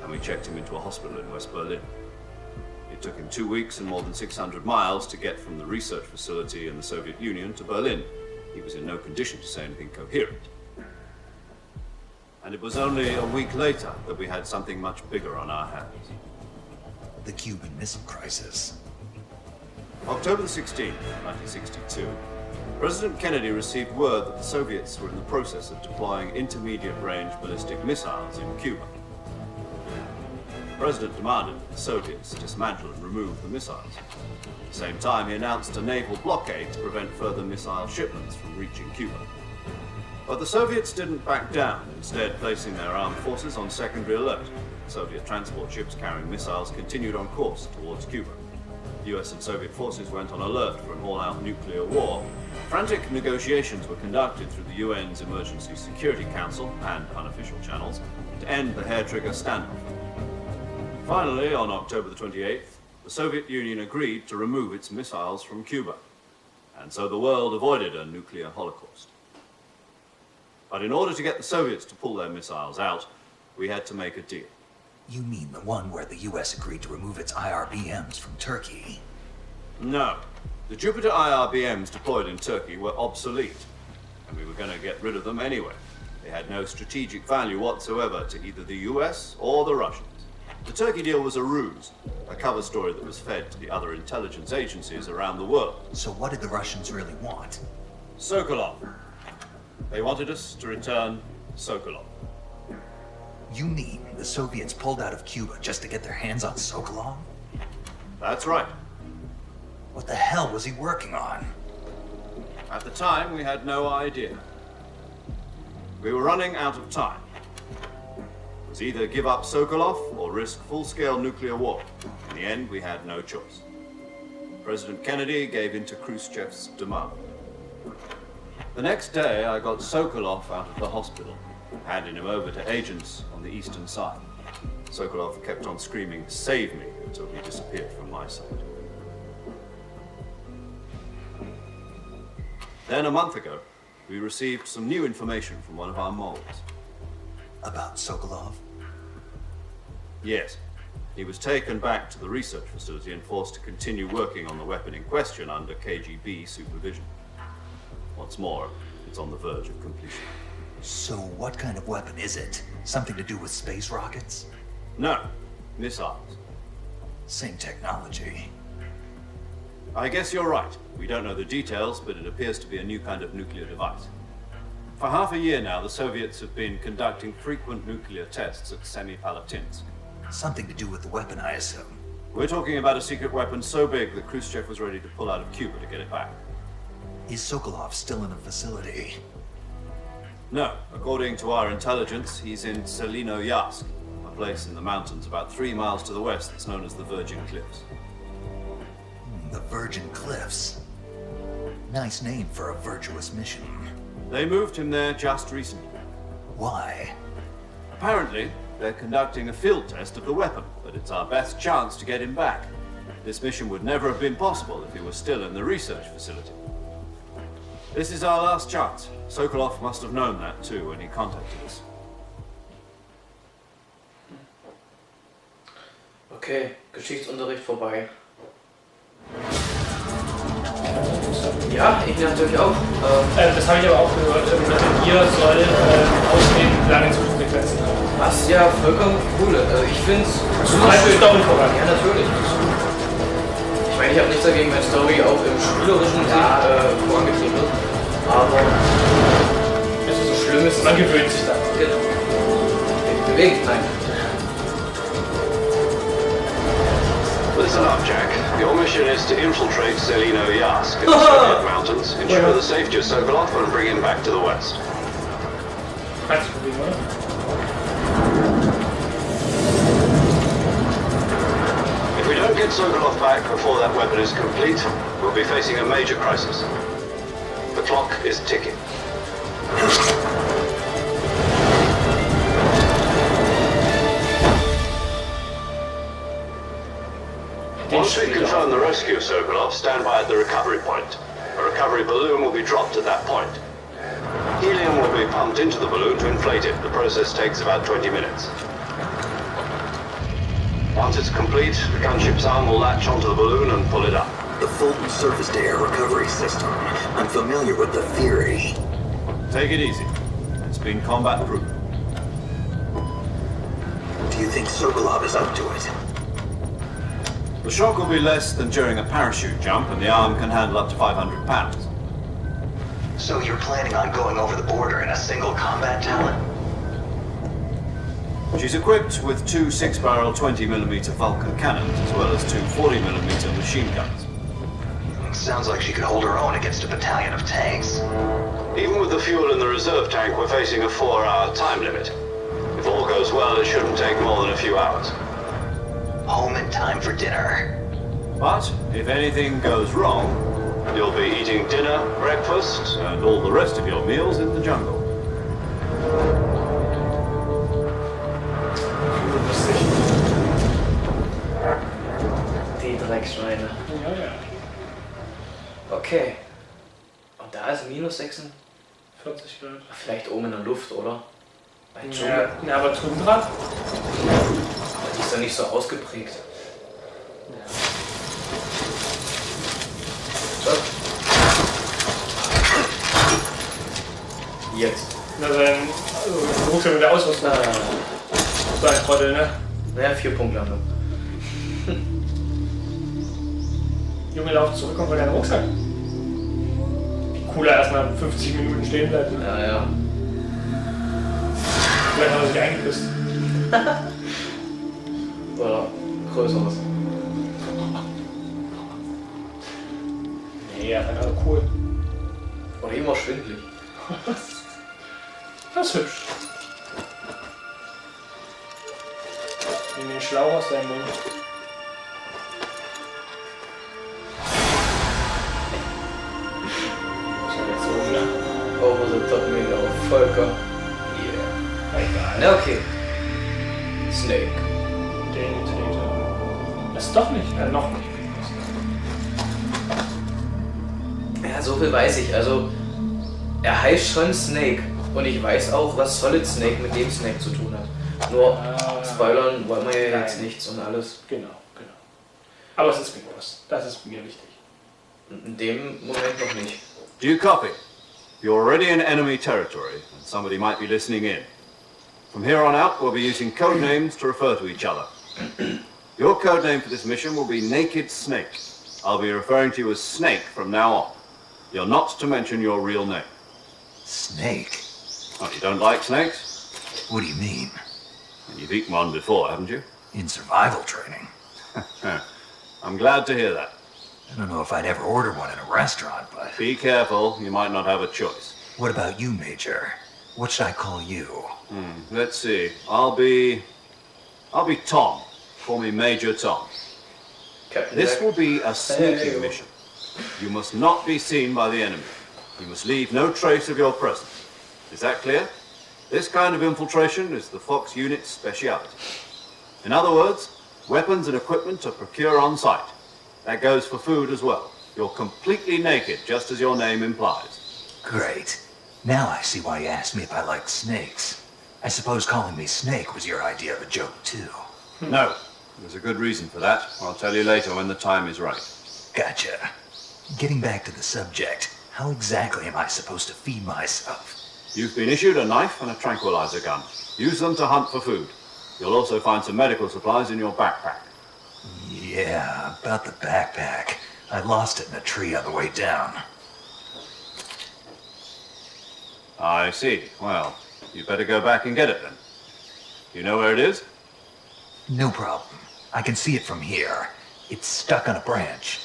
and we checked him into a hospital in West Berlin. It took him 2 weeks and more than 600 miles to get from the research facility in the Soviet Union to Berlin. He was in no condition to say anything coherent. And it was only a week later that we had something much bigger on our hands. The Cuban Missile Crisis. October the 16th, 1962, President Kennedy received word that the Soviets were in the process of deploying intermediate-range ballistic missiles in Cuba. The President demanded that the Soviets dismantle and remove the missiles. At the same time, he announced a naval blockade to prevent further missile shipments from reaching Cuba. But the Soviets didn't back down, instead placing their armed forces on secondary alert. Soviet transport ships carrying missiles continued on course towards Cuba. US and Soviet forces went on alert for an all-out nuclear war. Frantic negotiations were conducted through the UN's Emergency Security Council and unofficial channels to end the hair-trigger standoff. Finally, on October the 28th, the Soviet Union agreed to remove its missiles from Cuba, and so the world avoided a nuclear holocaust. But in order to get the Soviets to pull their missiles out, we had to make a deal. You mean the one where the US agreed to remove its IRBMs from Turkey? No. The Jupiter IRBMs deployed in Turkey were obsolete, and we were going to get rid of them anyway. They had no strategic value whatsoever to either the US or the Russians. The Turkey deal was a ruse, a cover story that was fed to the other intelligence agencies around the world. So what did the Russians really want? Sokolov. They wanted us to return Sokolov. You mean the Soviets pulled out of Cuba just to get their hands on Sokolov? That's right. What the hell was he working on? At the time, we had no idea. We were running out of time. It was either give up Sokolov or risk full-scale nuclear war. In the end, we had no choice. President Kennedy gave in to Khrushchev's demand. The next day, I got Sokolov out of the hospital, handing him over to agents on the eastern side. Sokolov kept on screaming, "Save me," until he disappeared from my sight. Then, a month ago, we received some new information from one of our moles. About Sokolov? Yes. He was taken back to the research facility and forced to continue working on the weapon in question under KGB supervision. What's more, it's on the verge of completion. So what kind of weapon is it? Something to do with space rockets? No, missiles. Same technology. I guess you're right. We don't know the details, but it appears to be a new kind of nuclear device. For half a year now, the Soviets have been conducting frequent nuclear tests at Semipalatinsk. Something to do with the weapon, I assume. We're talking about a secret weapon so big that Khrushchev was ready to pull out of Cuba to get it back. Is Sokolov still in the facility? No. According to our intelligence, he's in Selino-Yarsk, a place in the mountains about 3 miles to the west that's known as the Virgin Cliffs. The Virgin Cliffs. Nice name for a virtuous mission. They moved him there just recently. Why? Apparently, they're conducting a field test of the weapon, but it's our best chance to get him back. This mission would never have been possible if he was still in the research facility. This is our last chance. Sokolov must have known that too when he contacted us. Okay, Geschichtsunterricht vorbei. Ja, ich natürlich auch. Das habe ich aber auch gehört. Metal Gear soll ausgehend lange Zwischensequenzen haben. Was? Ja, vollkommen cool. Ich finde es super schön. Story voran. Ja, natürlich. Ich meine, ich habe nichts dagegen, wenn Story auch im spielerischen Sinn vorangetrieben wird. Aber es ist so schlimm ist. Man gewöhnt sich daran. Genau. Bewegt, nein. Listen up, Jack. Your mission is to infiltrate Selino-Yarsk in the Soviet mountains, ensure the safety of Sokolov, and bring him back to the west. Kannst du probieren, oder? If we don't get Sokolov back before that weapon is complete, we'll be facing a major crisis. The clock is ticking. Once we confirm the rescue of Sokolov, stand by at the recovery point. A recovery balloon will be dropped at that point. Helium will be pumped into the balloon to inflate it. The process takes about 20 minutes. Once it's complete, the gunship's arm will latch onto the balloon and pull it up. The Fulton surface-to-air recovery system. I'm familiar with the theory. Take it easy. It's been combat-proof. Do you think Sokolov is up to it? The shock will be less than during a parachute jump, and the arm can handle up to 500 pounds. So you're planning on going over the border in a single combat talent? She's equipped with two 6-barrel 20mm Vulcan cannons, as well as two 40mm machine guns. Sounds like she could hold her own against a battalion of tanks. Even with the fuel in the reserve tank, we're facing a 4-hour time limit. If all goes well, it shouldn't take more than a few hours. Home in time for dinner. But if anything goes wrong, You'll be eating dinner, breakfast, and all the rest of your meals in the jungle. Die Dreckschweine. Ja. Okay. Und da ist minus 46. 40 Grad. Vielleicht oben in der Luft, oder? Bei Ja, Dschungel. ja, aber Tundra? Die ist doch nicht so ausgeprägt. So. Jetzt. Na, sein Rucksack mit der Ausrüstung. So ein Trottel, ne? Naja, 4-Punkt-Landung. Junge, lauf zurück und hol deinen Rucksack. Cooler erstmal 50 Minuten stehen bleiben. Ne? Ja. Vielleicht hat er sich eingeküsst. Oder größeres. Nee, ja, dann also cool. Oder immer schwindelig. Das ist hübsch. Nimm den Schlauch aus deinem Mund. Ich hab jetzt so, ne? Over the top mega auf Volker. Yeah. Egal. Na okay. Snake. Den Täter. Das ist doch nicht. Noch nicht. Ja, so viel weiß ich. Also, er heißt schon Snake. Und ich weiß auch, was Solid Snake mit dem Snake zu tun hat. Nur spoilern wollen wir ja jetzt nichts und alles. Genau. Aber es ist bewusst. Das ist mir wichtig. In dem Moment noch nicht. Do you copy? You're already in enemy territory, and somebody might be listening in. From here on out, we'll be using code names to refer to each other. Your code name for this mission will be Naked Snake. I'll be referring to you as Snake from now on. You're not to mention your real name. Snake? Oh, you don't like snakes? What do you mean? You've eaten one before, haven't you? In survival training? I'm glad to hear that. I don't know if I'd ever order one in a restaurant, but... Be careful, you might not have a choice. What about you, Major? What should I call you? Let's see. I'll be Tom. Call me Major Tom. Captain This Jack. will be a sneaking mission. You must not be seen by the enemy. You must leave no trace of your presence. Is that clear? This kind of infiltration is the Fox unit's speciality. In other words, weapons and equipment are procured on site. That goes for food as well. You're completely naked, just as your name implies. Great. Now I see why you asked me if I liked snakes. I suppose calling me Snake was your idea of a joke, too. No, there's a good reason for that. I'll tell you later when the time is right. Gotcha. Getting back to the subject, how exactly am I supposed to feed myself? You've been issued a knife and a tranquilizer gun. Use them to hunt for food. You'll also find some medical supplies in your backpack. Yeah, about the backpack. I lost it in a tree on the way down. I see. Well, you better go back and get it then. You know where it is? No problem. I can see it from here. It's stuck on a branch.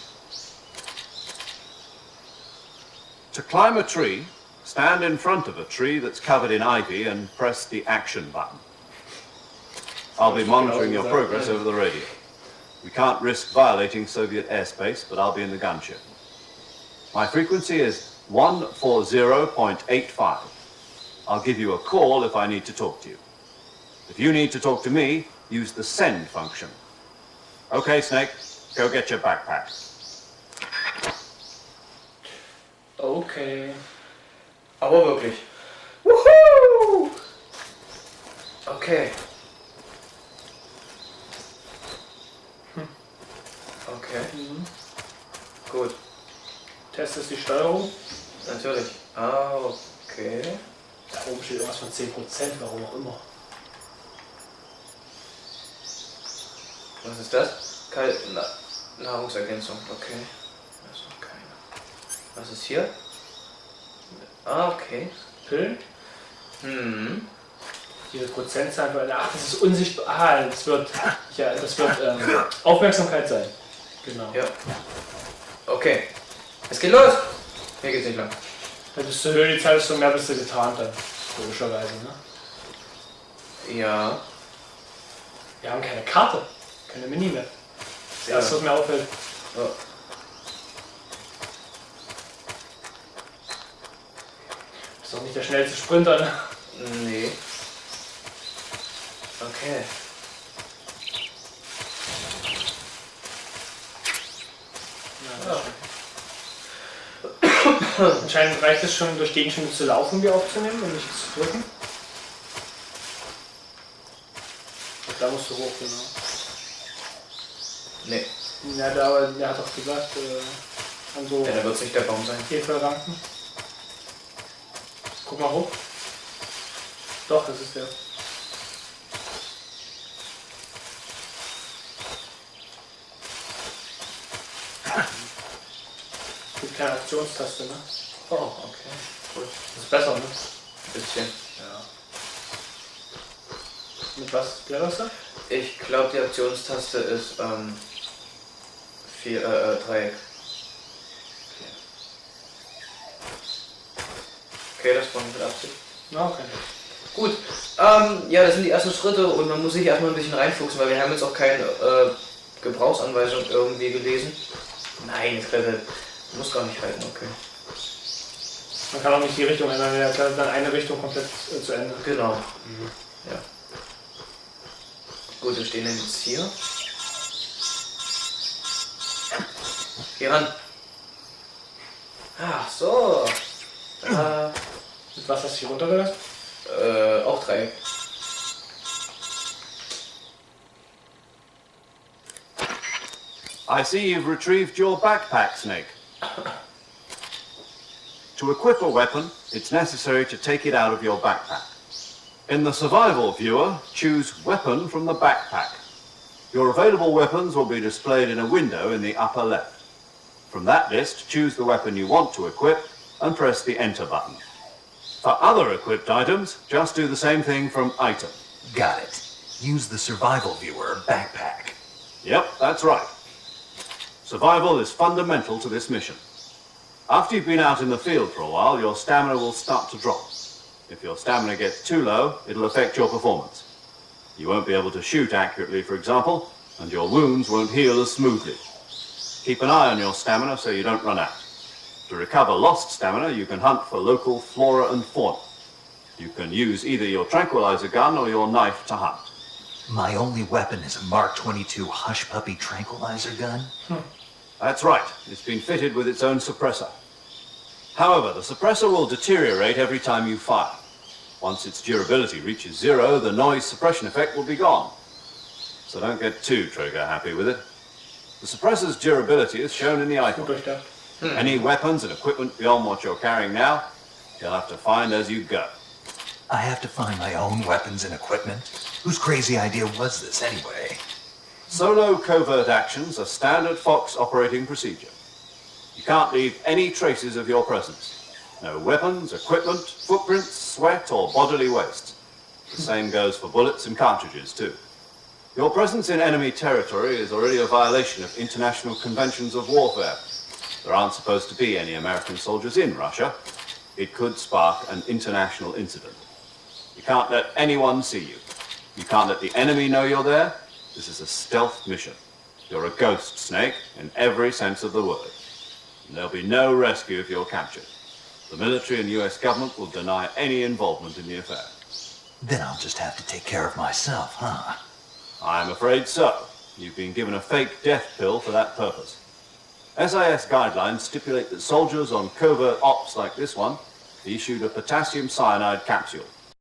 To climb a tree, stand in front of a tree that's covered in ivy and press the action button. I'll be monitoring your progress over the radio. We can't risk violating Soviet airspace, but I'll be in the gunship. My frequency is 140.85. I'll give you a call if I need to talk to you. If you need to talk to me, use the send function. Okay, Snake, go get your backpack. Okay. Aber wirklich. Woohoo! Okay. Okay. Gut. Testest die Steuerung. Natürlich. Okay. Da oben steht irgendwas von 10%, warum auch immer. Was ist das? Nahrungsergänzung. Okay. Das ist noch keine. Was ist hier? Okay. Pillen. Diese Prozentzahl, ach, das ist unsichtbar. Ah, das wird Aufmerksamkeit sein. Genau. Ja. Okay. Es geht los! Hier geht's nicht lang. Desto höher die Zeit, desto mehr bist du getarnt dann. Logischerweise, ne? Ja. Wir haben keine Karte. Keine Minimap. Das erste, was mir auffällt. Ja. Ist doch nicht der schnellste Sprinter, ne? Nee. Okay. Ja. Anscheinend reicht es schon, durch Gegenstände zu laufen, um die aufzunehmen und nicht zu drücken. Da musst du hoch, genau. Nee. Ja, der hat doch gesagt, an so Ja, da wird es nicht der Baum sein. Heferanken. Guck mal hoch. Doch, das ist der. Es gibt keine Aktionstaste, ne? Oh, okay. Cool. Das ist besser, ne? Ein bisschen. Ja. Mit was blätterst du? Ich glaube, die Aktionstaste ist Dreieck. Okay, das war mit Absicht. Na, okay. Gut, ja, das sind die ersten Schritte und man muss sich erstmal ein bisschen reinfuchsen, weil wir haben jetzt auch keine Gebrauchsanweisung irgendwie gelesen. Nein, das muss gar nicht halten, okay. Man kann auch nicht die Richtung ändern, er hat dann eine Richtung komplett zu Ende. Genau. Ja. Gut, wir stehen jetzt hier. Hier ran. Ach so. Mit was hast du hier runtergelassen? Auch Dreieck. I see you've retrieved your backpack, Snake. To equip a weapon, it's necessary to take it out of your backpack. In the survival viewer, choose Weapon from the backpack. Your available weapons will be displayed in a window in the upper left. From that list, choose the weapon you want to equip and press the Enter button. For other equipped items, just do the same thing from Item. Got it. Use the survival viewer backpack. Yep, that's right. Survival is fundamental to this mission. After you've been out in the field for a while, your stamina will start to drop. If your stamina gets too low, it'll affect your performance. You won't be able to shoot accurately, for example, and your wounds won't heal as smoothly. Keep an eye on your stamina so you don't run out. To recover lost stamina, you can hunt for local flora and fauna. You can use either your tranquilizer gun or your knife to hunt. My only weapon is a Mark 22 Hush Puppy tranquilizer gun? That's right, it's been fitted with its own suppressor. However, the suppressor will deteriorate every time you fire. Once its durability reaches 0, the noise suppression effect will be gone. So don't get too trigger happy with it. The suppressor's durability is shown in the icon. Any weapons and equipment beyond what you're carrying now, you'll have to find as you go. I have to find my own weapons and equipment? Whose crazy idea was this anyway? Solo covert actions are standard Fox operating procedure. You can't leave any traces of your presence. No weapons, equipment, footprints, sweat or bodily waste. The same goes for bullets and cartridges too. Your presence in enemy territory is already a violation of international conventions of warfare. There aren't supposed to be any American soldiers in Russia. It could spark an international incident. You can't let anyone see you. You can't let the enemy know you're there. This is a stealth mission. You're a ghost, Snake, in every sense of the word. And there'll be no rescue if you're captured. The military and US government will deny any involvement in the affair. Then I'll just have to take care of myself, huh? I'm afraid so. You've been given a fake death pill for that purpose. SIS guidelines stipulate that soldiers on covert ops like this one be issued a potassium cyanide capsule.